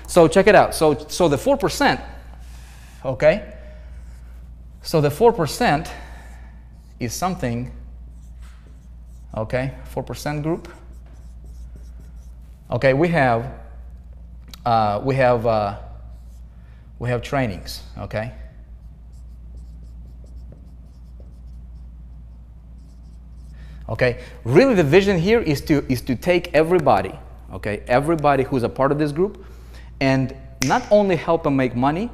So check it out. So the 4%, okay? So the 4% is something, okay, 4% group. Okay, we have trainings, okay? Okay, really the vision here is to take everybody, okay, everybody who's a part of this group, and not only help them make money.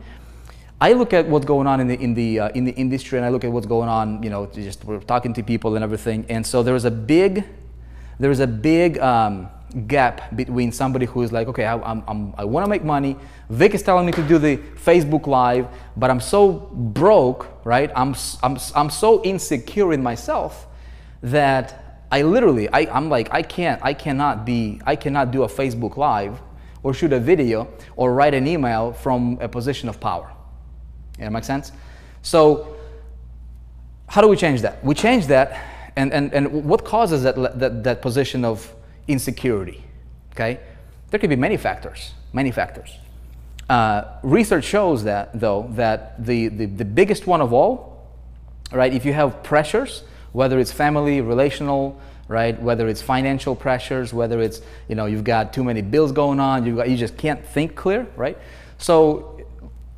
I look at what's going on in the industry, and I look at what's going on, you know, just we're talking to people and everything, and so there is a big gap between somebody who is like, okay, I want to make money. Vic is telling me to do the Facebook Live, but I'm so broke, right? I'm so insecure in myself that I'm like, I cannot do a Facebook Live or shoot a video or write an email from a position of power. Yeah, that makes sense? So how do we change that? We change that, and what causes that position of insecurity? Okay, there could be many factors. Research shows that, though, that the biggest one of all, right? If you have pressures, whether it's family, relational, right? Whether it's financial pressures, whether it's, you know, you've got too many bills going on, you just can't think clear, right? So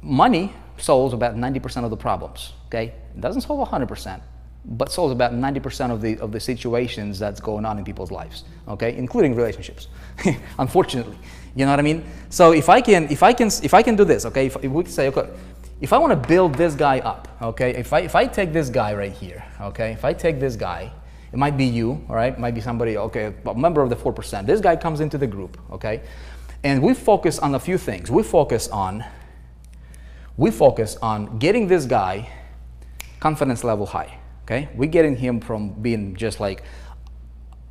money solves about 90% of the problems. Okay, it doesn't solve 100%, but solves about 90% of the situations that's going on in people's lives. Okay, including relationships. Unfortunately, you know what I mean. So if I can do this, okay, if we can say, okay, if I want to build this guy up, okay, if I take this guy right here, okay, if I take this guy, it might be you, all right, it might be somebody, okay, a member of the 4%. This guy comes into the group, okay, and we focus on a few things. We focus on getting this guy confidence level high, okay? We're getting him from being just like,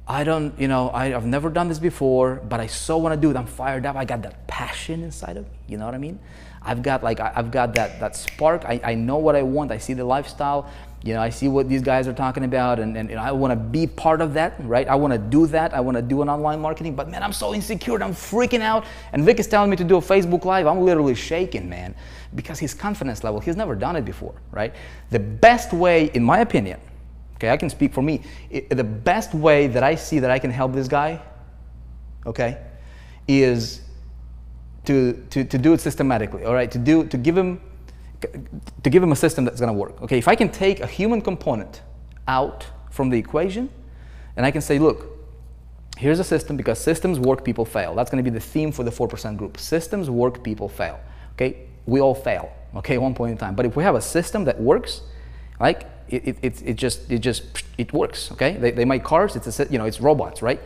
I've never done this before, but I so want to do it. I'm fired up. I got that passion inside of me. You know what I mean? I've got that spark. I know what I want. I see the lifestyle. You know, I see what these guys are talking about, and I want to be part of that, right? I want to do that. I want to do an online marketing, but man, I'm so insecure. I'm freaking out. And Vic is telling me to do a Facebook Live. I'm literally shaking, man, because his confidence level, he's never done it before, right? The best way, in my opinion, okay, I can speak for me, the best way that I see that I can help this guy, okay, is to do it systematically, all right? To give him a system that's going to work. Okay, if I can take a human component out from the equation, and I can say, look, here's a system, because systems work, people fail. That's going to be the theme for the 4% group. Systems work, people fail. Okay, we all fail, okay, at one point in time. But if we have a system that works, like it works. Okay, they make cars. It's robots, right?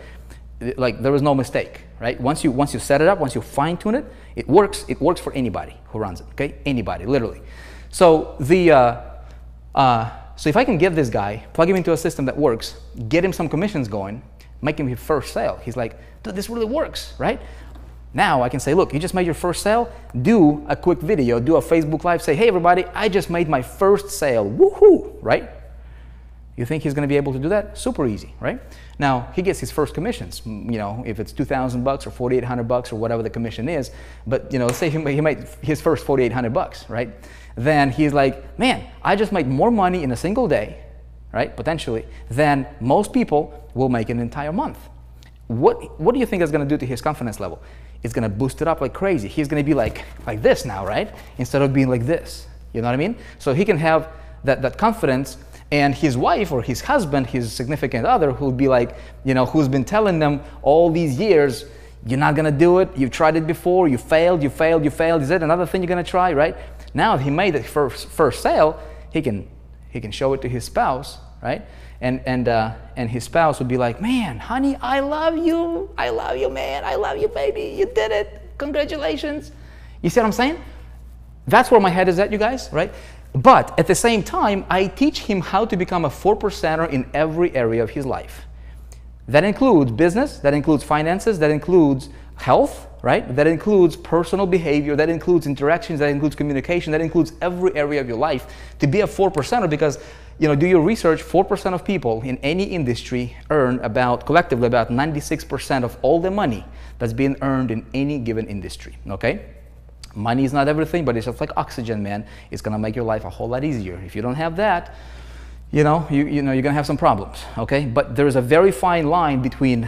Like there is no mistake, right? Once you set it up, once you fine tune it, it works. It works for anybody who runs it. Okay, anybody, literally. So so if I can get this guy, plug him into a system that works, get him some commissions going, make him his first sale. He's like, dude, this really works, right? Now I can say, look, you just made your first sale. Do a quick video, do a Facebook Live. Say, hey everybody, I just made my first sale. Woohoo, right? You think he's going to be able to do that? Super easy, right? Now he gets his first commissions. You know, if it's $2,000 or $4,800 or whatever the commission is. But you know, let's say he made his first $4,800, right? Then he's like, man, I just made more money in a single day, right? Potentially, than most people will make in an entire month. What do you think is going to do to his confidence level? It's going to boost it up like crazy. He's going to be like this now, right? Instead of being like this. You know what I mean? So he can have that confidence, and his wife or his husband, his significant other, who'll be like, you know, who's been telling them all these years, you're not going to do it. You've tried it before. You failed. Is it another thing you're going to try, right? Now he made the first sale. He can show it to his spouse, right? And his spouse would be like, man, honey, I love you, man, I love you, baby, you did it, congratulations. You see what I'm saying? That's where my head is at, you guys, right? But at the same time, I teach him how to become a 4%er in every area of his life. That includes business, that includes finances, that includes health, right? That includes personal behavior, that includes interactions, that includes communication, that includes every area of your life to be a 4%er, because, you know, do your research, 4% of people in any industry earn collectively about 96% of all the money that's being earned in any given industry, okay? Money is not everything, but it's just like oxygen, man. It's gonna make your life a whole lot easier. If you don't have that, you know, you're gonna have some problems, okay? But there's a very fine line between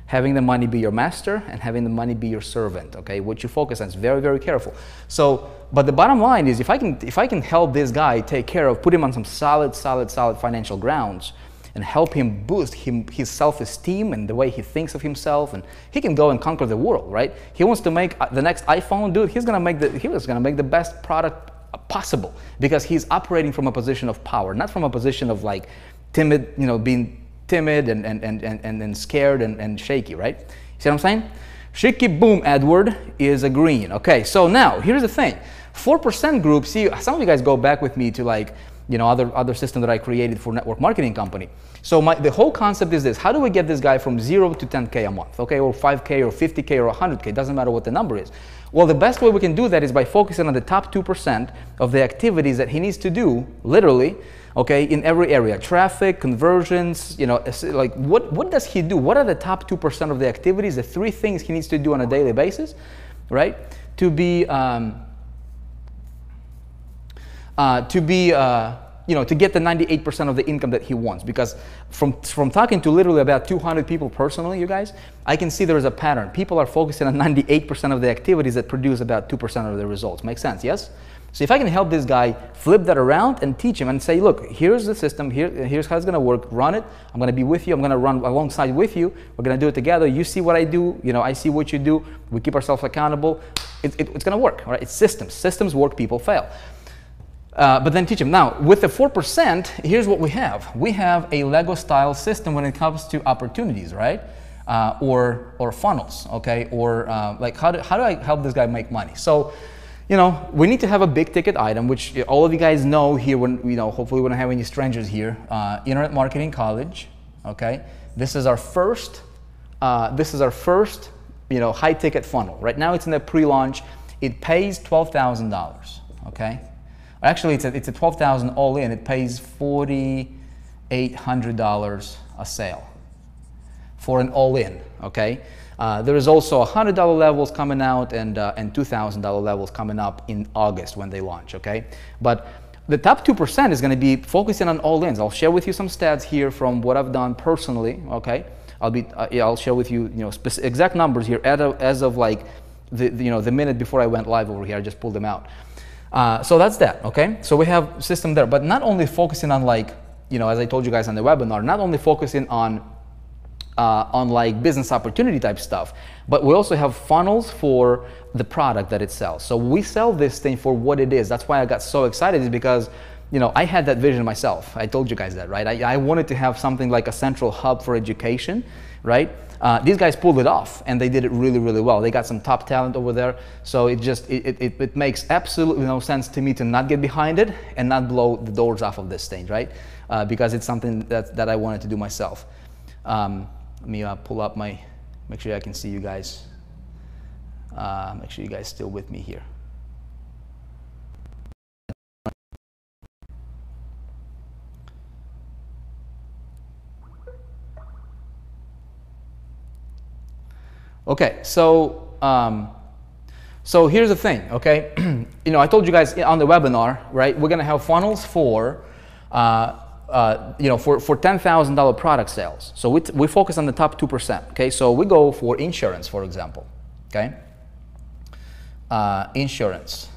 having the money be your master and having the money be your servant, okay? What you focus on is very, very careful. So, but the bottom line is if I can help this guy take care of, put him on some solid financial grounds and help him boost his self-esteem and the way he thinks of himself, and he can go and conquer the world, right? He wants to make the next iPhone, dude. He was gonna make the best product possible because he's operating from a position of power, not from a position of like timid, you know, being timid and scared and shaky, right? You see what I'm saying? Shaky boom, Edward is a green. Okay, so now here's the thing. 4% group, see, some of you guys go back with me to like, you know, other system that I created for network marketing company. So the whole concept is this: how do we get this guy from 0 to 10K a month, okay, or 5K or 50K or 100K, doesn't matter what the number is. Well, the best way we can do that is by focusing on the top 2% of the activities that he needs to do, literally, okay, in every area: traffic, conversions, you know, like what does he do? What are the top 2% of the activities, the 3 things he needs to do on a daily basis, right? To get the 98% of the income that he wants. Because from talking to literally about 200 people personally, you guys, I can see there is a pattern. People are focusing on 98% of the activities that produce about 2% of the results. Makes sense, yes? So if I can help this guy flip that around and teach him and say, look, here's the system, here's how it's gonna work, run it, I'm gonna be with you, I'm gonna run alongside with you, we're gonna do it together, you see what I do, you know, I see what you do, we keep ourselves accountable, it's gonna work, all right? It's systems. Systems work, people fail. But then teach them. Now, with the 4%, here's what we have. We have a Lego style system when it comes to opportunities, right? Or funnels, okay? Or like how do I help this guy make money? So, you know, we need to have a big ticket item, which all of you guys know here when, you know, hopefully we don't have any strangers here. Internet Marketing College, okay? This is our first, you know, high ticket funnel. Right now it's in the pre-launch. It pays $12,000, okay? Actually, it's a $12,000 all in. It pays $4,800 a sale for an all in. Okay. There is also $100 levels coming out and $2,000 levels coming up in August when they launch. Okay. But the top 2% is going to be focusing on all ins. I'll share with you some stats here from what I've done personally. Okay. I'll share with you, exact numbers here as of like the minute before I went live over here. I just pulled them out. So that's that, okay? So we have system there, but not only focusing on like, as I told you guys on the webinar, not only focusing on like business opportunity type stuff, but we also have funnels for the product that it sells. So we sell this thing for what it is. That's why I got so excited, is because, I had that vision myself. I told you guys that, right? I wanted to have something like a central hub for education, right? These guys pulled it off, and they did it really, really well. They got some top talent over there, so it makes absolutely no sense to me to not get behind it and not blow the doors off of this thing, right? Because it's something that I wanted to do myself. Let me pull up make sure I can see you guys. Make sure you guys still with me here. Okay, so here's the thing, okay? I told you guys on the webinar, right? We're gonna have funnels for $10,000 product sales. So we focus on the top 2%, okay? So we go for insurance, for example, okay? Insurance,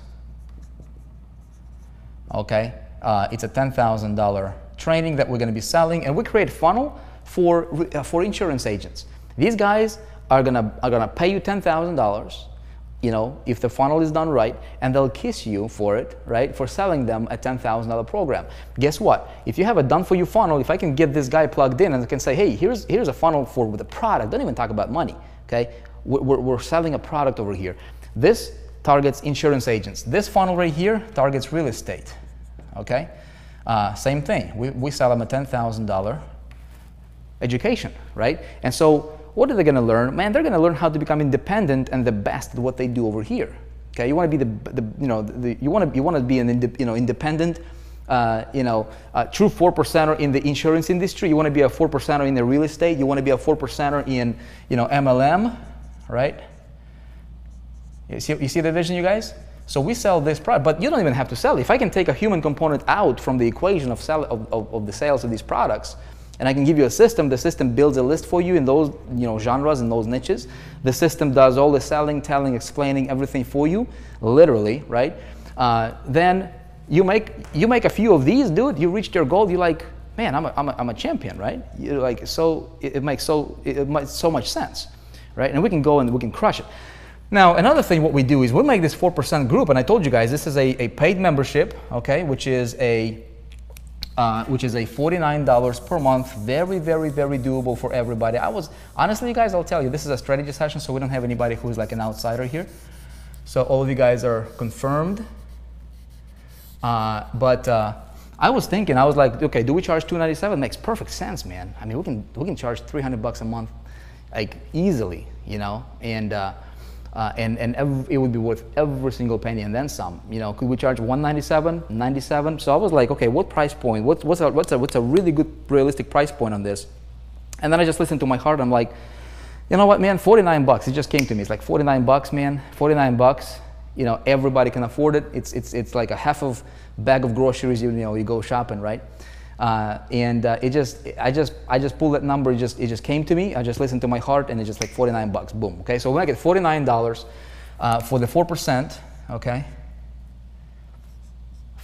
okay? It's a $10,000 training that we're gonna be selling, and we create funnel for insurance agents. These guys are gonna pay you $10,000, if the funnel is done right, and they'll kiss you for it, right, for selling them a $10,000 program. Guess what? If you have a done-for-you funnel, if I can get this guy plugged in and I can say, hey, here's a funnel for the product, don't even talk about money, okay? We're selling a product over here. This targets insurance agents. This funnel right here targets real estate, okay? Same thing. We sell them a $10,000 education, right? And so what are they going to learn? Man, they're going to learn how to become independent and the best at what they do over here. Okay, you want to be you want to be an independent true 4%er in the insurance industry. You want to be a 4%er in the real estate. You want to be a 4%er in, MLM, right? You see the vision, you guys? So we sell this product, but you don't even have to sell it. If I can take a human component out from the equation of the sales of these products, and I can give you a system, the system builds a list for you in those genres and those niches. The system does all the selling, telling, explaining everything for you, literally, right? Then you make a few of these, dude. You reached your goal. You're like, man, I'm a champion, right? You're like, so it makes so much sense, right? And we can go and we can crush it. Now, another thing, what we do is we make this 4% group, and I told you guys this is a paid membership, okay, which is a $49 per month. Very, very, very doable for everybody. Honestly, you guys, I'll tell you, this is a strategy session, so we don't have anybody who's like an outsider here. So all of you guys are confirmed. But I was thinking, I was like, okay, do we charge $297? Makes perfect sense, man. I mean, we can charge $300 a month, like easily, and it would be worth every single penny and then some. Could we charge $197, $97? So I was like, okay, what price point? What's a really good, realistic price point on this? And then I just listened to my heart. I'm like, you know what, man? $49. It just came to me. It's like $49, man. $49. Everybody can afford it. It's like a half of bag of groceries. You go shopping, right? I just pulled that number. It just came to me. I just listened to my heart, and it's just like $49. Boom. Okay, so when I get $49 for the 4%, okay,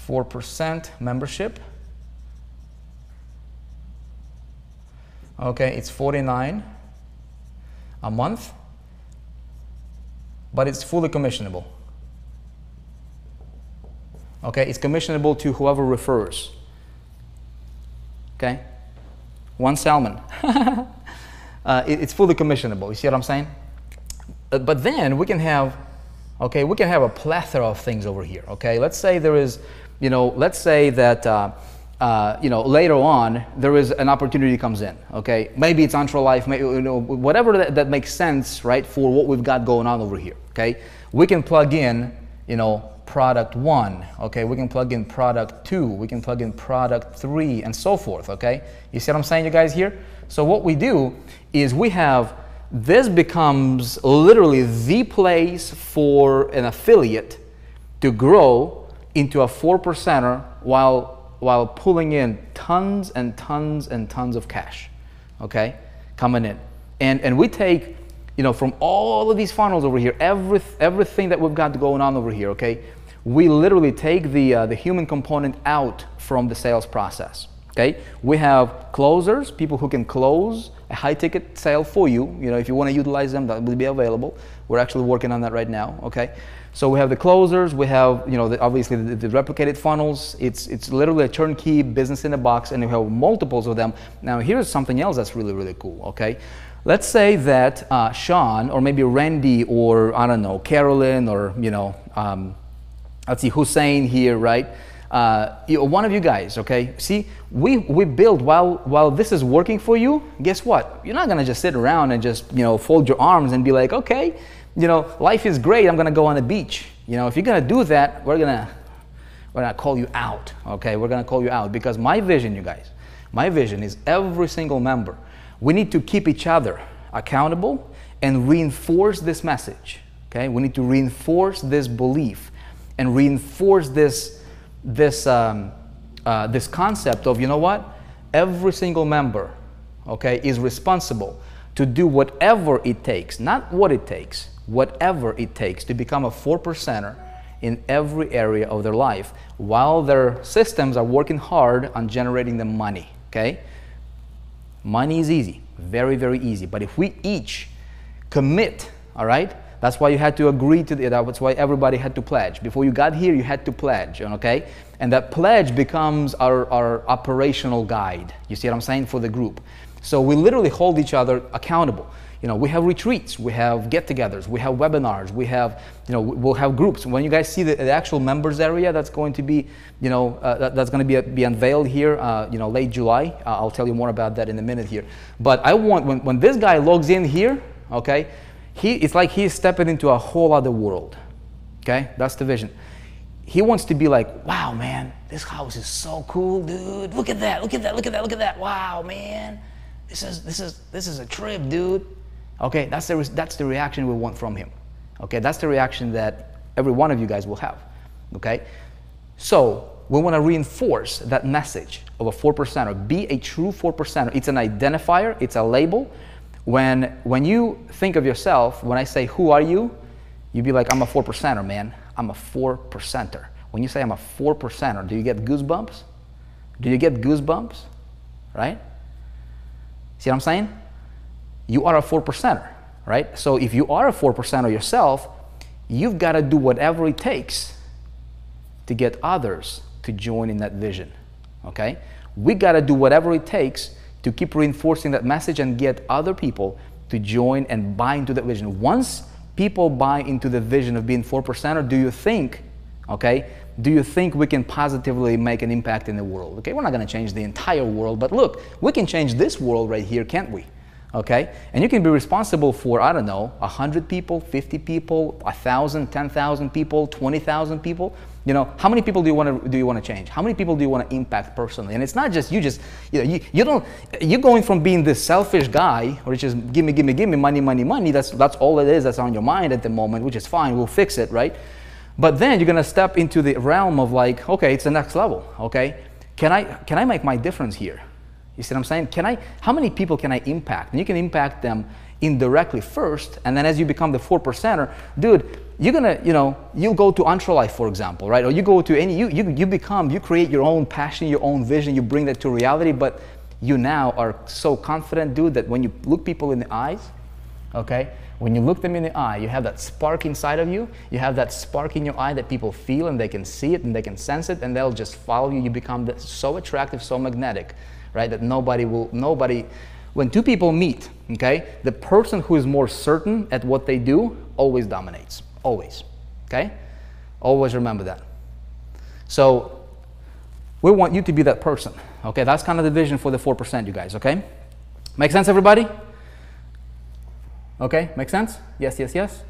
4% membership. Okay, it's $49 a month, but it's fully commissionable. Okay, it's commissionable to whoever refers. Okay, one salmon. It's fully commissionable. You see what I'm saying? But then we can have a plethora of things over here. Okay, let's say there is, let's say that later on there is an opportunity comes in. Okay, maybe it's Life, maybe, whatever that makes sense, right? For what we've got going on over here. Okay, we can plug in, product 1, okay, we can plug in product 2, we can plug in product 3, and so forth. Okay, you see what I'm saying, you guys here? So what we do is this becomes literally the place for an affiliate to grow into a 4%er while pulling in tons and tons and tons of cash, okay, coming in. And we take, from all of these funnels over here, everything that we've got going on over here, okay, we literally take the human component out from the sales process. Okay, we have closers, people who can close a high-ticket sale for you. If you want to utilize them, that will be available. We're actually working on that right now. Okay, so we have the closers, we have obviously the replicated funnels. It's literally a turnkey business in a box, and we have multiples of them. Now here's something else that's really, really cool. Okay, let's say that Sean, or maybe Randy, or I don't know, Carolyn, or let's see, Hussein here, right? One of you guys, okay? See, we build while this is working for you. Guess what? You're not gonna just sit around and just fold your arms and be like, okay, life is great. I'm gonna go on the beach. If you're gonna do that, we're gonna call you out. Okay, we're gonna call you out, because my vision, you guys, my vision is every single member. We need to keep each other accountable and reinforce this message. Okay, we need to reinforce this belief and reinforce this concept of, what? Every single member, okay, is responsible to do whatever it takes, not what it takes, whatever it takes to become a 4%er in every area of their life, while their systems are working hard on generating the money. Okay, money is easy, very, very easy. But if we each commit, all right, that's why you had to agree to that's why everybody had to pledge. Before you got here, you had to pledge, okay? And that pledge becomes our operational guide. You see what I'm saying? For the group. So we literally hold each other accountable. We have retreats, we have get-togethers, we have webinars, we have, we'll have groups. When you guys see the actual members area, that's going to be, that's going to be unveiled here, late July. I'll tell you more about that in a minute here. But I want, when this guy logs in here, okay, it's like he's stepping into a whole other world. Okay, that's the vision. he wants to be like, wow, man, this house is so cool, dude. Look at that, look at that, look at that, look at that. Wow, man, this is a trip, dude. Okay, that's the reaction we want from him. Okay, that's the reaction that every one of you guys will have. Okay, so we want to reinforce that message of a 4%er. Be a true 4%er. It's an identifier. It's a label. When you think of yourself, when I say, who are you? You be like, I'm a 4%er, man. I'm a 4%er. When you say I'm a 4%er, do you get goosebumps? Do you get goosebumps? Right? See what I'm saying? You are a 4%er, right? So if you are a 4%er yourself, you've got to do whatever it takes to get others to join in that vision, okay? We got to do whatever it takes to keep reinforcing that message and get other people to join and buy into that vision. Once people buy into the vision of being 4%er, do you think, okay, do you think we can positively make an impact in the world? Okay, we're not going to change the entire world, but look, we can change this world right here, can't we? Okay, and you can be responsible for, I don't know, 100 people, 50 people, 1,000, 10,000 people, 20,000 people. You know, how many people do you want to change? How many people do you want to impact personally? And it's not just you you're going from being this selfish guy, which is give me money, money, money. That's all it is that's on your mind at the moment, which is fine. We'll fix it, right? But then you're gonna step into the realm of like, okay, it's the next level. Okay, can I make my difference here? You see what I'm saying? How many people can I impact? And you can impact them indirectly first, and then as you become the 4%er, dude, you're gonna, you'll go to Ultralife, for example, right? Or you go to any, you create your own passion, your own vision, you bring that to reality, but you now are so confident, dude, that when you look people in the eyes, okay, when you look them in the eye, you have that spark inside of you, you have that spark in your eye that people feel and they can see it and they can sense it and they'll just follow you. You become so attractive, so magnetic, right, that nobody, when two people meet, okay, the person who is more certain at what they do always dominates, always, okay? Always remember that. So we want you to be that person, okay? That's kind of the vision for the 4%, you guys, okay? Make sense, everybody? Okay, make sense? Yes, yes, yes?